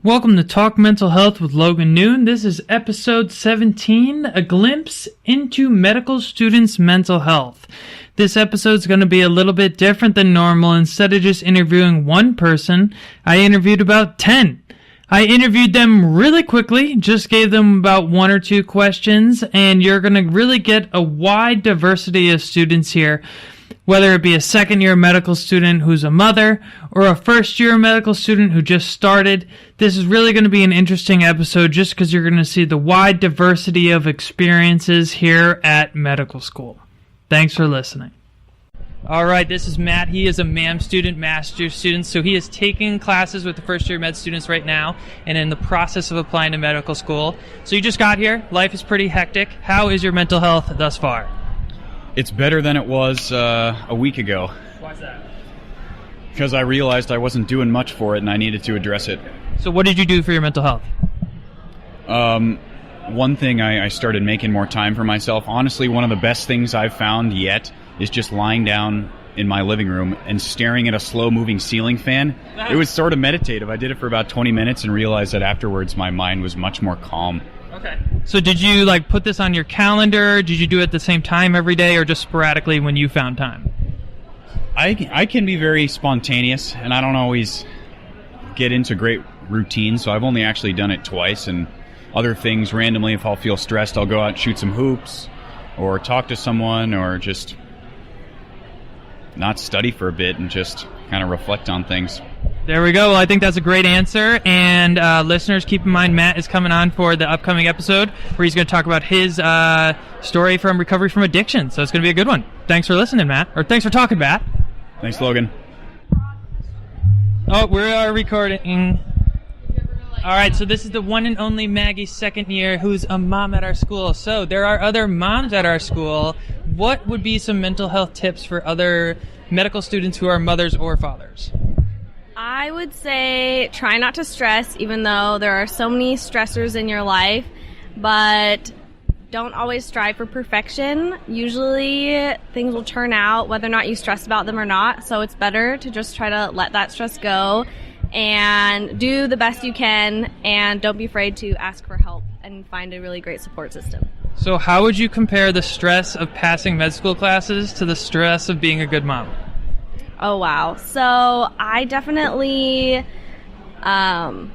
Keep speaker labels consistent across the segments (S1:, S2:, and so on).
S1: Welcome to Talk Mental Health with Logan Noon. This is episode 17, a glimpse into medical students' mental health. This episode is going to be a little bit different than normal. Instead of just interviewing one person, I interviewed about 10. I interviewed them really quickly, just gave them about one or two questions, and you're going to really get a wide diversity of students here. Whether it be a second-year medical student who's a mother or a first-year medical student who just started, this is really going to be an interesting episode just because you're going to see the wide diversity of experiences here at medical school. Thanks for listening. All right, this is Matt. He is a MAM student, master's student, so he is taking classes with the first-year med students right now and in the process of applying to medical school. So you just got here. Life is pretty hectic. How is your mental health thus far?
S2: It's better than it was a week ago.
S1: Why's that?
S2: Because I realized I wasn't doing much for it and I needed to address it.
S1: So what did you do for your mental health?
S2: One thing, I started making more time for myself. Honestly, one of the best things I've found yet is just lying down in my living room and staring at a slow-moving ceiling fan. It was sort of meditative. I did it for about 20 minutes and realized that afterwards my mind was much more calm.
S1: Okay. So did you put this on your calendar? Did you do it at the same time every day or just sporadically when you found time?
S2: I can be very spontaneous and I don't always get into great routines, so I've only actually done it twice. And other things, randomly, if I'll feel stressed, I'll go out and shoot some hoops or talk to someone or just not study for a bit and just kind of reflect on things.
S1: There we go. Well, I think that's a great answer. And listeners, keep in mind Matt is coming on for the upcoming episode where he's going to talk about his story from recovery from addiction. So it's going to be a good one. Thanks for listening, Matt. Or thanks for talking, Matt.
S2: Thanks, Logan.
S1: Oh, we are recording. All right, so this is the one and only Maggie, second year, who's a mom at our school. So there are other moms at our school. What would be some mental health tips for other medical students who are mothers or fathers?
S3: I would say try not to stress, even though there are so many stressors in your life, but don't always strive for perfection. Usually things will turn out whether or not you stress about them or not, so it's better to just try to let that stress go and do the best you can, and don't be afraid to ask for help and find a really great support system.
S1: So how would you compare the stress of passing med school classes to the stress of being a good mom?
S3: Oh, wow. So I definitely,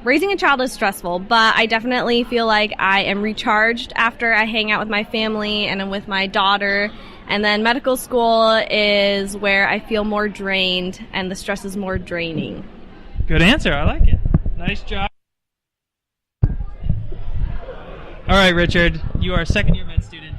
S3: raising a child is stressful, but I definitely feel like I am recharged after I hang out with my family and I'm with my daughter. And then medical school is where I feel more drained and the stress is more draining.
S1: Good answer. I like it. Nice job. All right, Richard, you are a second-year med student.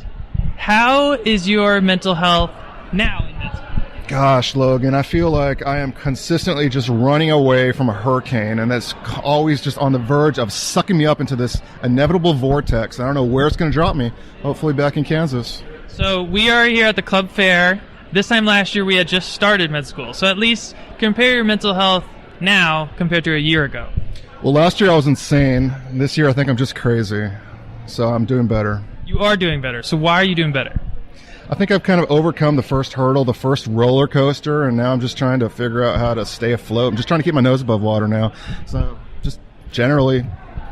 S1: How is your mental health now in med school?
S4: Gosh, Logan, I feel like I am consistently just running away from a hurricane, and that's always just on the verge of sucking me up into this inevitable vortex. I don't know where it's going to drop me. Hopefully back in Kansas.
S1: So we are here at the club fair. This time last year we had just started med school. So at least compare your mental health now compared to a year ago.
S4: Well, last year I was insane. This year I think I'm just crazy. So I'm doing better.
S1: You are doing better. So why are you doing better?
S4: I think I've kind of overcome the first hurdle, the first roller coaster, and now I'm just trying to figure out how to stay afloat. I'm just trying to keep my nose above water now. So just generally,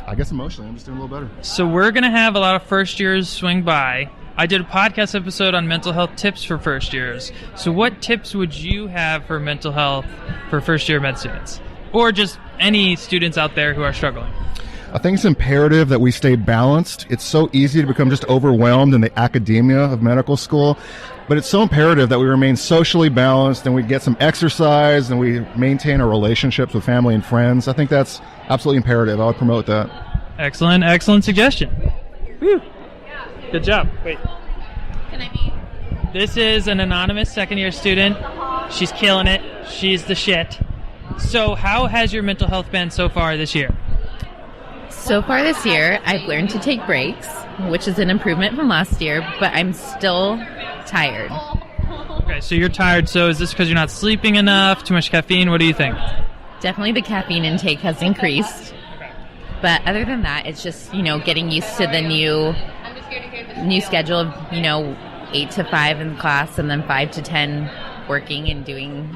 S4: I guess emotionally, I'm just doing a little better.
S1: So we're going to have a lot of first years swing by. I did a podcast episode on mental health tips for first years. So what tips would you have for mental health for first year med students? Or just any students out there who are struggling?
S4: I think it's imperative that we stay balanced. It's so easy to become just overwhelmed in the academia of medical school, but it's so imperative that we remain socially balanced and we get some exercise and we maintain our relationships with family and friends. I think that's absolutely imperative. I would promote that.
S1: Excellent, excellent suggestion. Whew. Good job. Wait.
S5: Can I be?
S1: This is an anonymous second-year student. She's killing it. She's the shit. So how has your mental health been so far this year?
S5: So far this year, I've learned to take breaks, which is an improvement from last year, but I'm still tired.
S1: Okay, so you're tired. So is this because you're not sleeping enough, too much caffeine? What do you think?
S5: Definitely the caffeine intake has increased. But other than that, it's just, getting used to the new schedule of, 8 to 5 in class and then 5 to 10 working and doing,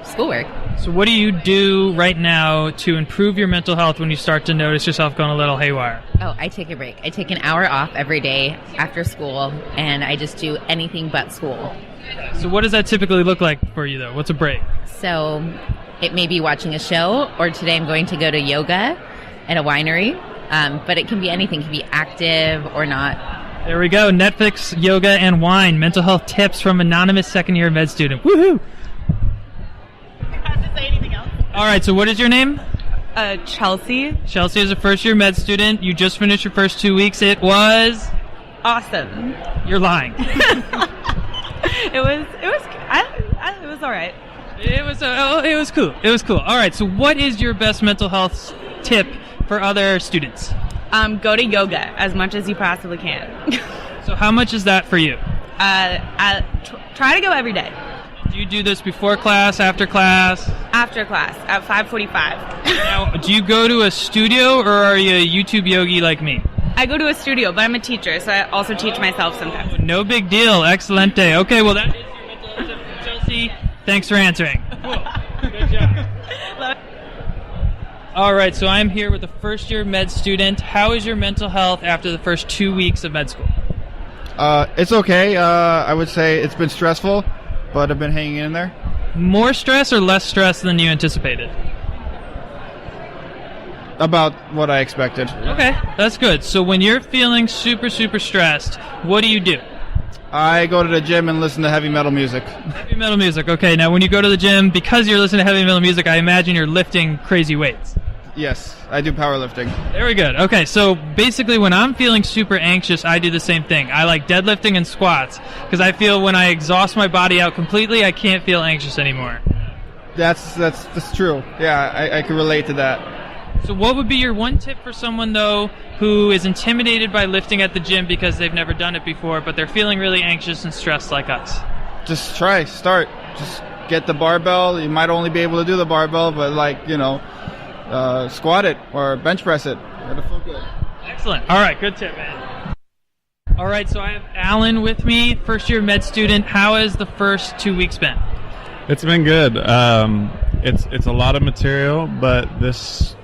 S5: schoolwork.
S1: So what do you do right now to improve your mental health when you start to notice yourself going a little haywire?
S5: Oh, I take a break. I take an hour off every day after school, and I just do anything but school.
S1: So what does that typically look like for you, though? What's a break?
S5: So it may be watching a show, or today I'm going to go to yoga at a winery. But it can be anything. It can be active or not.
S1: There we go. Netflix, yoga, and wine. Mental health tips from anonymous second-year med student. Woohoo!
S6: Do you have to say anything else?
S1: All right, so what is your name?
S6: Chelsea.
S1: Chelsea is a first-year med student. You just finished your first 2 weeks. It was...
S6: Awesome.
S1: You're lying.
S6: It was all right.
S1: It was cool. It was cool. All right, so what is your best mental health tip for other students?
S6: Go to yoga as much as you possibly can.
S1: So how much is that for you?
S6: Try to go every day.
S1: Do you do this before class, after class?
S6: After class at 5:45.
S1: Now, do you go to a studio or are you a YouTube yogi like me?
S6: I go to a studio, but I'm a teacher, so I also teach myself sometimes.
S1: No big deal. Excelente. Okay, well that is your mental health tip from Chelsea. Thanks for answering. Cool. Good job. All right, so I'm here with a first-year med student. How is your mental health after the first 2 weeks of med school?
S7: It's okay. I would say it's been stressful, but I've been hanging in there.
S1: More stress or less stress than you anticipated?
S7: About what I expected.
S1: Okay, that's good. So when you're feeling super, super stressed, what do you do?
S7: I go to the gym and listen to heavy metal music.
S1: Heavy metal music. Okay, now when you go to the gym, because you're listening to heavy metal music, I imagine you're lifting crazy weights.
S7: Yes, I do powerlifting.
S1: Very good. Okay, so basically when I'm feeling super anxious, I do the same thing. I like deadlifting and squats because I feel when I exhaust my body out completely, I can't feel anxious anymore.
S7: That's true. Yeah, I can relate to that.
S1: So what would be your one tip for someone, though, who is intimidated by lifting at the gym because they've never done it before, but they're feeling really anxious and stressed like us?
S7: Just start. Just get the barbell. You might only be able to do the barbell, but squat it or bench press it. It'll feel good. Excellent.
S1: All right, good tip, man. All right, so I have Alan with me, first-year med student. How has the first 2 weeks been?
S8: It's been good. It's a lot of material, but this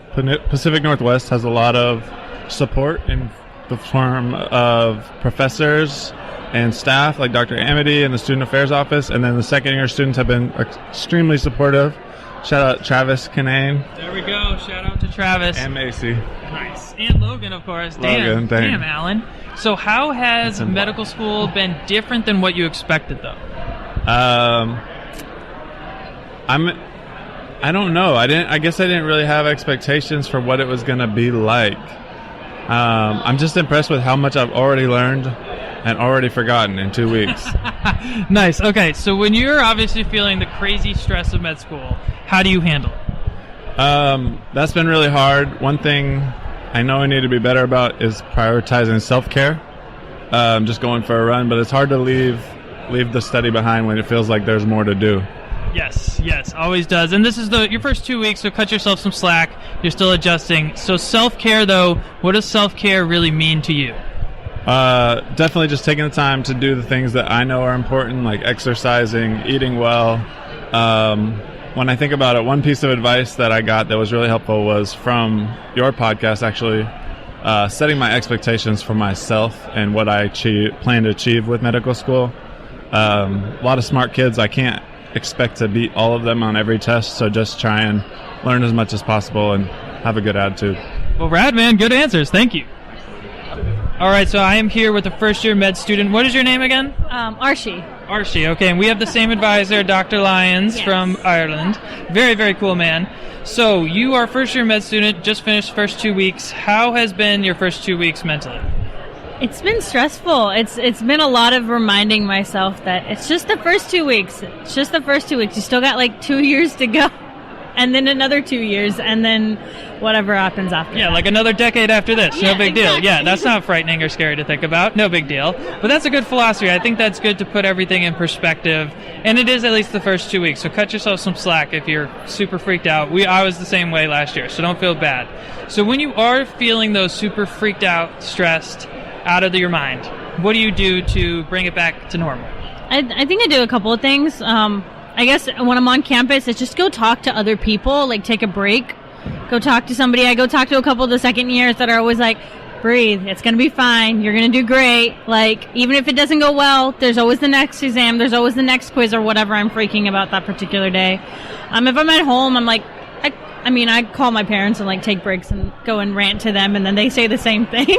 S8: Pacific Northwest has a lot of support in the form of professors and staff like Dr. Amity and the Student Affairs Office, and then the second-year students have been extremely supportive. Shout out Travis Canane.
S1: There we go. Shout out to Travis.
S8: And Macy.
S1: Nice. And Logan, of course. Damn, Alan. So how has medical school been different than what you expected, though?
S8: I don't know. I guess I didn't really have expectations for what it was going to be like. I'm just impressed with how much I've already learned and already forgotten in 2 weeks.
S1: Nice. Okay, so when you're obviously feeling the crazy stress of med school, how do you handle it?
S8: That's been really hard. One thing I know I need to be better about is prioritizing self-care. Just going for a run, but it's hard to leave the study behind when it feels like there's more to do.
S1: Yes, always does. And this is your first 2 weeks, so cut yourself some slack. You're still adjusting. So self-care, though, what does self-care really mean to you?
S8: Definitely just taking the time to do the things that I know are important, like exercising, eating well. When I think about it, one piece of advice that I got that was really helpful was from your podcast, actually, setting my expectations for myself and what I plan to achieve with medical school. A lot of smart kids, I can't expect to beat all of them on every test, so just try and learn as much as possible and have a good attitude.
S1: Well, rad, man. Good answers. Thank you. All right, so I am here with a first-year med student. What is your name again?
S9: Archie.
S1: Archie, okay. And we have the same advisor, Dr. Lyons, from Ireland. Very, very cool, man. So you are a first-year med student, just finished first 2 weeks. How has been your first 2 weeks mentally?
S9: It's been stressful. It's been a lot of reminding myself that it's just the first 2 weeks. It's just the first 2 weeks. You still got like 2 years to go. And then another 2 years, and then whatever happens after that.
S1: Like another decade after this.
S9: Yeah,
S1: no big
S9: exactly.
S1: deal. Yeah, that's not frightening or scary to think about. No big deal. But that's a good philosophy. I think that's good to put everything in perspective. And it is at least the first 2 weeks. So cut yourself some slack if you're super freaked out. I was the same way last year, so don't feel bad. So when you are feeling those super freaked out, stressed, out of your mind, what do you do to bring it back to normal?
S9: I think I do a couple of things. I guess when I'm on campus, it's just go talk to other people, like take a break, go talk to somebody. I go talk to a couple of the second years that are always like, breathe, it's going to be fine, you're going to do great. Like, even if it doesn't go well, there's always the next exam, there's always the next quiz or whatever I'm freaking about that particular day. If I'm at home, I'm like, I call my parents and like take breaks and go and rant to them, and then they say the same thing.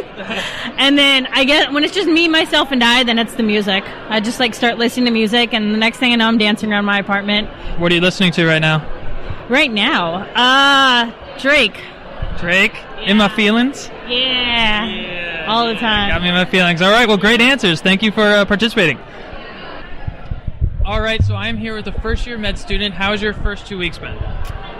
S9: And then I get, when it's just me, myself, and I, then it's the music. I just like start listening to music, and the next thing I know, I'm dancing around my apartment.
S1: What are you listening to right now?
S9: Right now, Drake.
S1: Drake? In My Feelings?
S9: Yeah. All the time.
S1: Got me in my feelings. All right, well, great answers. Thank you for participating. All right, so I am here with a first-year med student. How has your first 2 weeks been?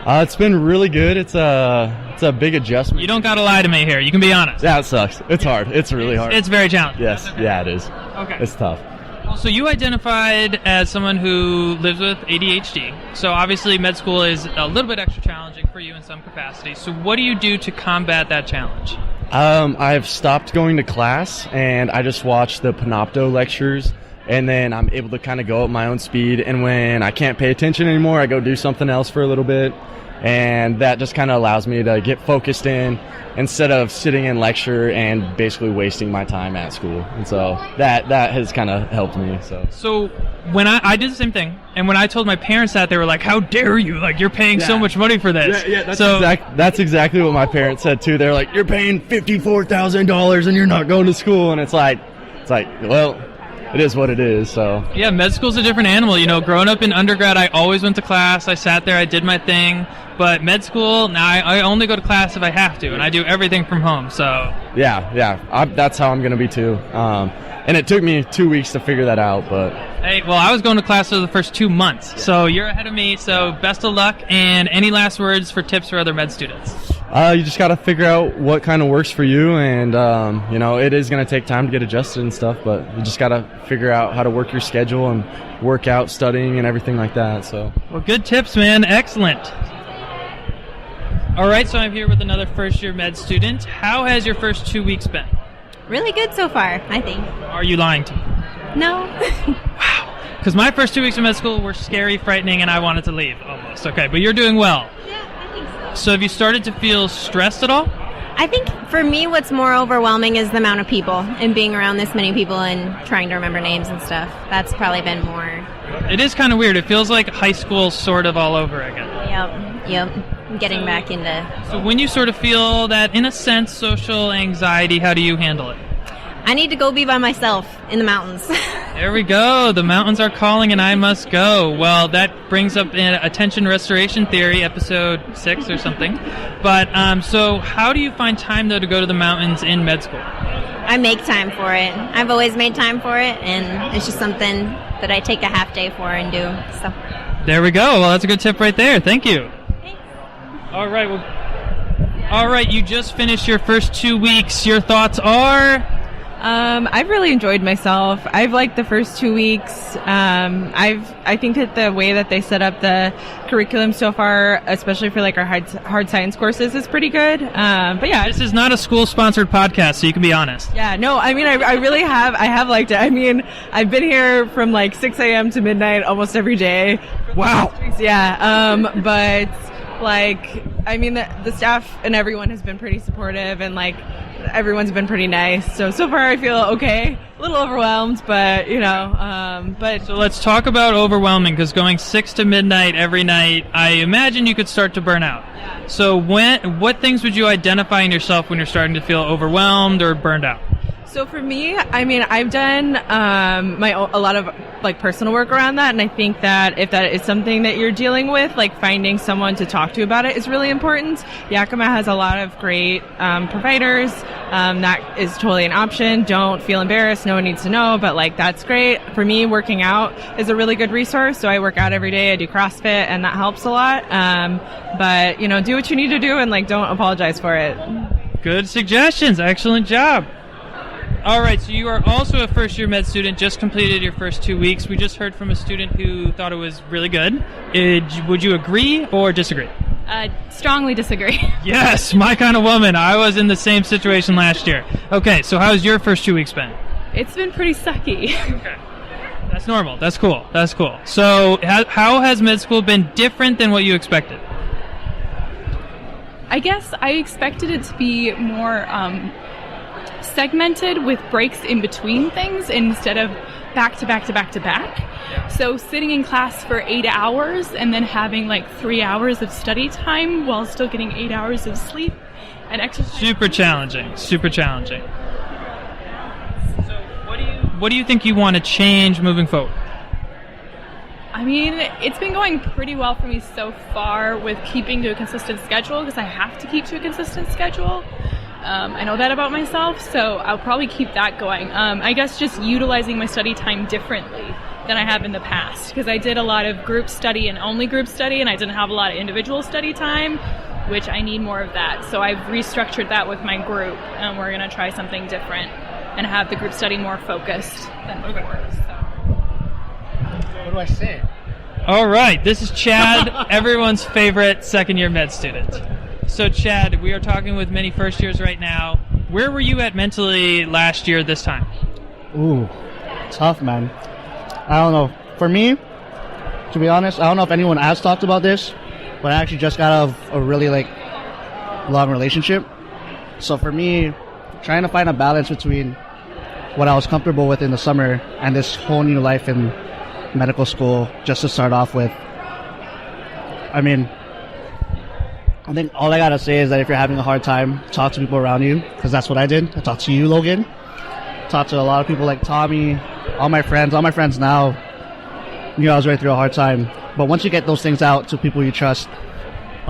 S10: It's been really good. It's a big adjustment.
S1: You don't got to lie to me here. You can be honest.
S10: Yeah, it sucks. It's hard. It's really hard.
S1: It's very challenging.
S10: Yes.
S1: Okay.
S10: Yeah, it is.
S1: Okay.
S10: It's tough.
S1: Well, so you identified as someone who lives with ADHD. So obviously med school is a little bit extra challenging for you in some capacity. So what do you do to combat that challenge?
S10: I've stopped going to class, and I just watch the Panopto lectures, and then I'm able to kind of go at my own speed. And when I can't pay attention anymore, I go do something else for a little bit. And that just kind of allows me to get focused in instead of sitting in lecture and basically wasting my time at school. And so that has kind of helped me.
S1: So when I did the same thing, and when I told my parents that, they were like, how dare you? Like, you're paying so much money for this.
S10: Yeah, that's exactly what my parents said too. They're like, you're paying $54,000 and you're not going to school. And it's like, well, it is what it is. So
S1: yeah, med school's a different animal. You know, growing up in undergrad, I always went to class. I sat there, I did my thing. But med school, now I only go to class if I have to, and I do everything from home. So
S10: yeah, that's how I'm going to be too. And it took me 2 weeks to figure that out. But
S1: hey, well, I was going to class for the first 2 months, so you're ahead of me. So best of luck. And any last words for tips for other med students?
S10: You just got to figure out what kind of works for you, and it is going to take time to get adjusted and stuff, but you just got to figure out how to work your schedule and work out studying and everything like that. So
S1: well, good tips, man. Excellent. All right, so I'm here with another first-year med student. How has your first 2 weeks been?
S11: Really good so far, I think.
S1: Are you lying to me?
S11: No.
S1: Wow. Because my first 2 weeks of med school were scary, frightening, and I wanted to leave almost. Okay, but you're doing well.
S11: Yeah, I think so.
S1: So have you started to feel stressed at all?
S11: I think for me what's more overwhelming is the amount of people and being around this many people and trying to remember names and stuff. That's probably been more.
S1: It is kind of weird. It feels like high school sort of all over again.
S11: Yep. Getting back into...
S1: So when you sort of feel that, in a sense, social anxiety, how do you handle it?
S11: I need to go be by myself in the mountains.
S1: There we go. The mountains are calling and I must go. Well, that brings up attention restoration theory, episode 6 or something. But so how do you find time, though, to go to the mountains in med school?
S11: I make time for it. I've always made time for it, and it's just something that I take a half day for and do. So.
S1: There we go. Well, that's a good tip right there. Thank you.
S11: Thanks.
S1: All right, you just finished your first 2 weeks. Your thoughts are?
S12: I've really enjoyed myself. I've liked the first 2 weeks. I think that the way that they set up the curriculum so far, especially for like our hard science courses, is pretty good. But yeah,
S1: this is not a school-sponsored podcast, so you can be honest.
S12: Yeah, no, I mean, I really have. I have liked it. I mean, I've been here from like 6 a.m. to midnight almost every day.
S1: Wow.
S12: Yeah. But like, I mean, the staff and everyone has been pretty supportive, and like everyone's been pretty nice. So far I feel okay. A little overwhelmed, but but
S1: so let's talk about overwhelming, because going 6 to midnight every night, I imagine you could start to burn out. Yeah. So what things would you identify in yourself when you're starting to feel overwhelmed or burned out?
S12: So for me, I mean, I've done a lot of like personal work around that, and I think that if that is something that you're dealing with, like finding someone to talk to about it is really important. Yakima has a lot of great providers. That is totally an option. Don't feel embarrassed. No one needs to know, but like that's great. For me, working out is a really good resource. So I work out every day. I do CrossFit, and that helps a lot. But do what you need to do, and like don't apologize for it.
S1: Good suggestions. Excellent job. All right, so you are also a first-year med student, just completed your first 2 weeks. We just heard from a student who thought it was really good. Would you agree or disagree?
S6: Strongly disagree.
S1: Yes, my kind of woman. I was in the same situation last year. Okay, so how's your first 2 weeks been?
S6: It's been pretty sucky.
S1: Okay. That's normal. That's cool. That's cool. So how has med school been different than what you expected?
S13: I guess I expected it to be more segmented with breaks in between things instead of back to back to back to back. So sitting in class for 8 hours and then having like 3 hours of study time while still getting 8 hours of sleep and exercise.
S1: Super challenging. Super challenging. So what do you think you want to change moving forward?
S13: I mean, it's been going pretty well for me so far with keeping to a consistent schedule because I have to keep to a consistent schedule. I know that about myself, so I'll probably keep that going. I guess just utilizing my study time differently than I have in the past because I did a lot of group study and only group study, and I didn't have a lot of individual study time, which I need more of that. So I've restructured that with my group, and we're going to try something different and have the group study more focused than before. So.
S14: What do I say?
S1: All right, this is Chad, everyone's favorite second-year med student. So, Chad, we are talking with many first years right now. Where were you at mentally last year this time?
S14: Ooh, tough, man. I don't know. For me, to be honest, I don't know if anyone has talked about this, but I actually just got out of a really long relationship. So for me, trying to find a balance between what I was comfortable with in the summer and this whole new life in medical school, just to start off with. I mean, I think all I gotta say is that if you're having a hard time, talk to people around you, because that's what I did. I talked to you, Logan. Talked to a lot of people like Tommy, all my friends now knew I was going through a hard time. But once you get those things out to people you trust.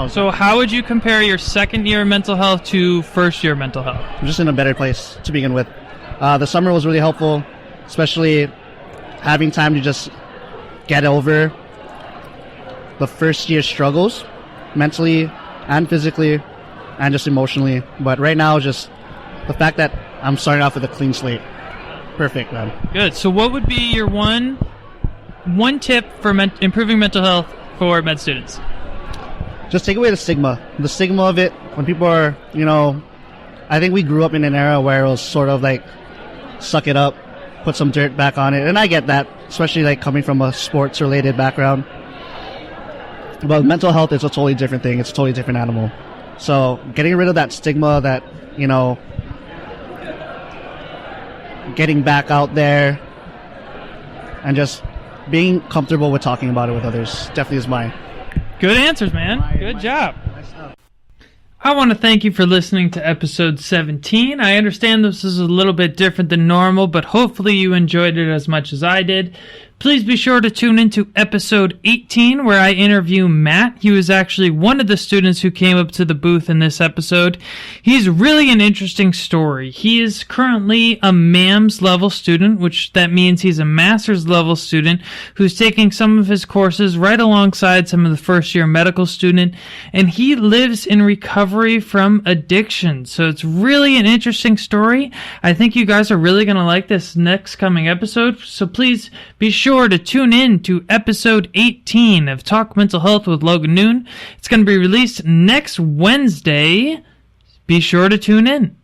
S1: So how would you compare your second year mental health to first year mental health?
S14: I'm just in a better place to begin with. The summer was really helpful, especially having time to just get over the first year struggles mentally and physically and just emotionally. But right now, just the fact that I'm starting off with a clean slate. Perfect, man.
S1: Good. So what would be your one tip for improving mental health for med students?
S14: Just take away the stigma. The stigma of it, when people are, I think we grew up in an era where it was sort of like, suck it up, put some dirt back on it. And I get that, especially like coming from a sports-related background. But mental health is a totally different thing. It's a totally different animal. So getting rid of that stigma that, getting back out there and just being comfortable with talking about it with others definitely is mine.
S1: Good answers, man. Good job. I want to thank you for listening to episode 17. I understand this is a little bit different than normal, but hopefully you enjoyed it as much as I did. Please be sure to tune into episode 18 where I interview Matt. He was actually one of the students who came up to the booth in this episode. He's really an interesting story. He is currently a MAMS level student, which that means he's a master's level student who's taking some of his courses right alongside some of the first year medical student, and he lives in recovery from addiction. So it's really an interesting story. I think you guys are really going to like this next coming episode, so please be sure to tune in to episode 18 of Talk Mental Health with Logan Noon. It's going to be released next Wednesday. Be sure to tune in.